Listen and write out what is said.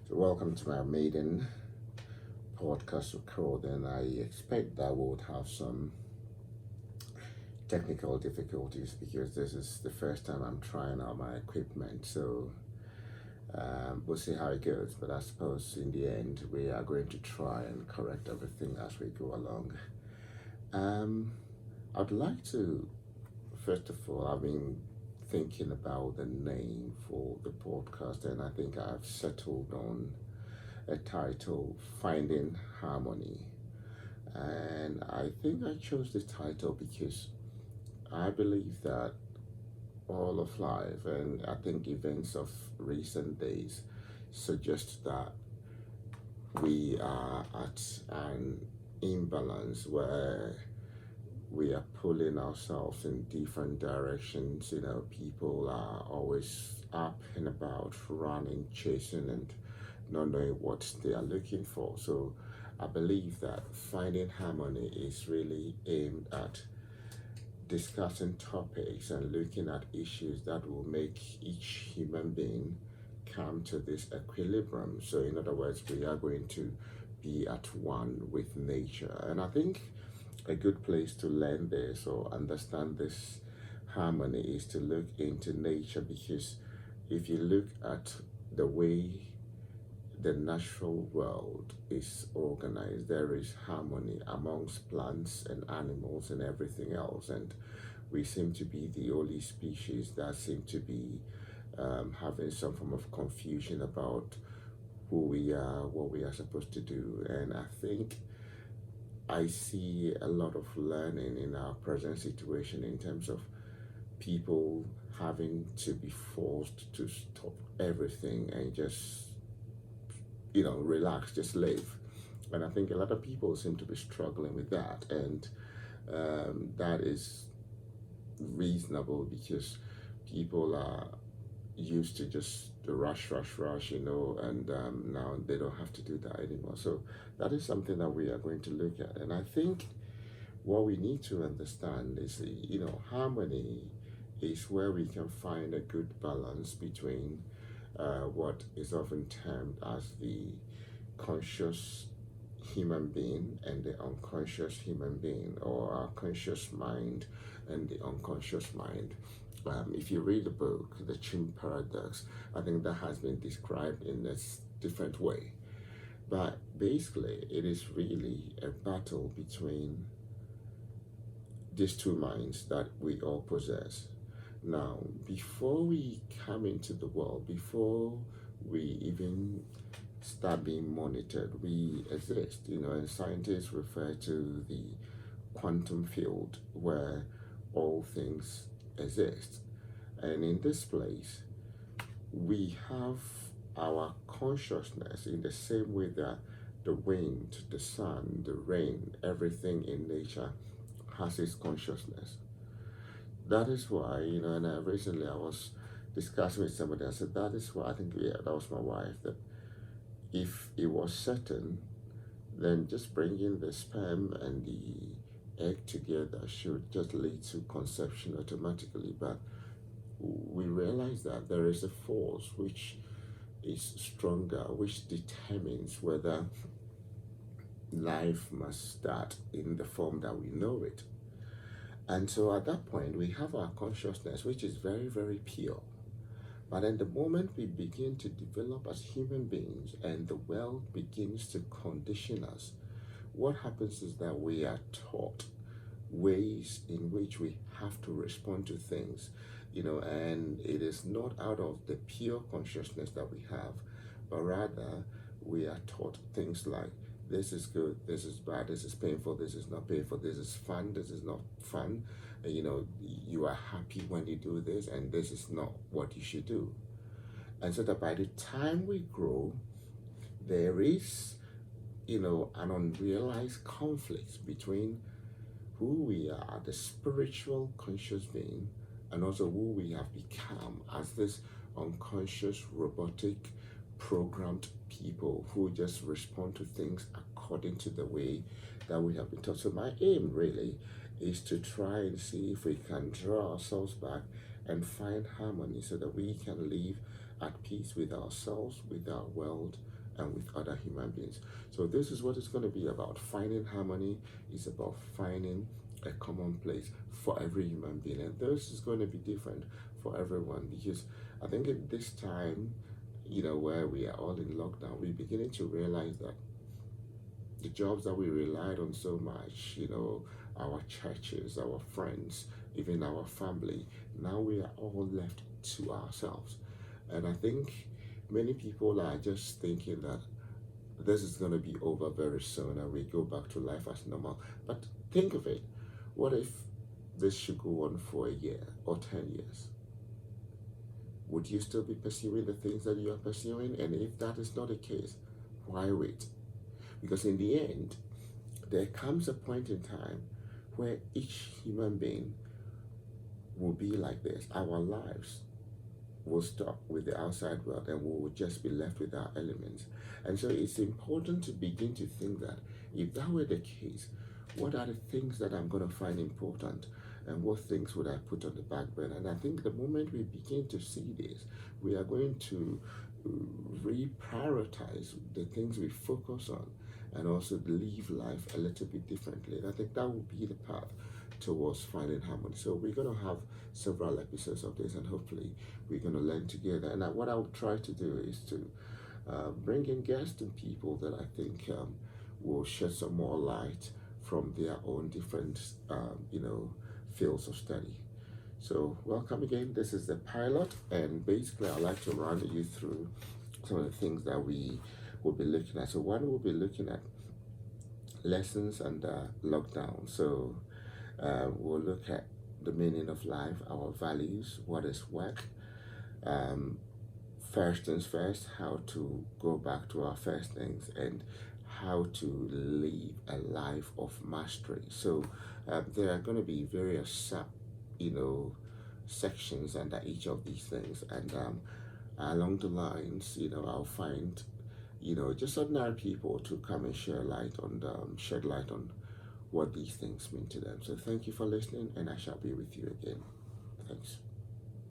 So welcome to my maiden podcast recording. I expect that we'll have some technical difficulties because this is the first time I'm trying out my equipment. So we'll see how it goes. But I suppose in the end, we are going to try and correct everything as we go along. I'd like to, first of all, I've been thinking about the name for the podcast, and I think I've settled on a title, Finding Harmony. And I think I chose this title because I believe that all of life, and I think events of recent days, suggest that we are at an imbalance where we are pulling ourselves in different directions. People are always up and about, running, chasing, and not knowing what they are looking for. So I believe that finding harmony is really aimed at discussing topics and looking at issues that will make each human being come to this equilibrium. So, in other words, we are going to be at one with nature. And I think a good place to learn this or understand this harmony is to look into nature, because if you look at the way the natural world is organized, there is harmony amongst plants and animals and everything else. And we seem to be the only species that seem to be having some form of confusion about who we are, what we are supposed to do. And I think I see a lot of learning in our present situation in terms of people having to be forced to stop everything and just, relax, just live. And I think a lot of people seem to be struggling with that. And that is reasonable because people are used to just the rush, and now they don't have to do that anymore. So that is something that we are going to look at. And I think what we need to understand is, harmony is where we can find a good balance between what is often termed as the conscious human being and the unconscious human being, or our conscious mind and the unconscious mind. If you read the book, The Chin Paradox, I think that has been described in a different way. But basically, it is really a battle between these two minds that we all possess. Now, before we come into the world, before we even start being monitored, we exist, and scientists refer to the quantum field where all things exist. And in this place, we have our consciousness in the same way that the wind, the sun, the rain, everything in nature has its consciousness. That is why, and recently I was discussing with somebody. I said, that is why, I think, yeah, that was my wife, that if it was certain, then just bringing the sperm and the egg together should just lead to conception automatically. But we realize that there is a force which is stronger, which determines whether life must start in the form that we know it. And so at that point, we have our consciousness, which is very, very pure. But then the moment we begin to develop as human beings and the world begins to condition us, what happens is that we are taught ways in which we have to respond to things, and it is not out of the pure consciousness that we have, but rather we are taught things like, this is good, this is bad, this is painful, this is not painful, this is fun, this is not fun. You are happy when you do this, and this is not what you should do. And so that by the time we grow, there is, an unrealized conflict between who we are, the spiritual conscious being, and also who we have become as this unconscious, robotic, programmed people who just respond to things according to the way that we have been taught. So my aim really is to try and see if we can draw ourselves back and find harmony so that we can live at peace with ourselves, with our world, and with other human beings. So this is what it's going to be about. Finding harmony is about finding a common place for every human being, and this is going to be different for everyone, because I think at this time, where we are all in lockdown, we're beginning to realize that the jobs that we relied on so much, our churches, our friends, even our family, now we are all left to ourselves. And I think many people are just thinking that this is going to be over very soon and we go back to life as normal. But think of it, what if this should go on for a year or 10 years? Would you still be pursuing the things that you are pursuing? And if that is not the case, why wait? Because in the end, there comes a point in time where each human being will be like this. Our lives will stop with the outside world and we will just be left with our elements. And so it's important to begin to think that if that were the case, what are the things that I'm going to find important, and what things would I put on the back burner? And I think the moment we begin to see this, we are going to reprioritize the things we focus on and also live life a little bit differently. And I think that will be the path towards finding harmony. So we're going to have several episodes of this, and hopefully we're going to learn together. And what I'll try to do is to bring in guests and people that I think will shed some more light from their own different, fields of study. So welcome again. This is the pilot, and basically I'd like to run you through some of the things that we will be looking at. So one, we'll be looking at lessons under lockdown. So we'll look at the meaning of life, our values, what is work. First things first, how to go back to our first things, and how to live a life of mastery. So there are going to be various sections under each of these things, and along the lines, I'll find just ordinary people to come and shed light on what these things mean to them. So thank you for listening, and I shall be with you again. Thanks.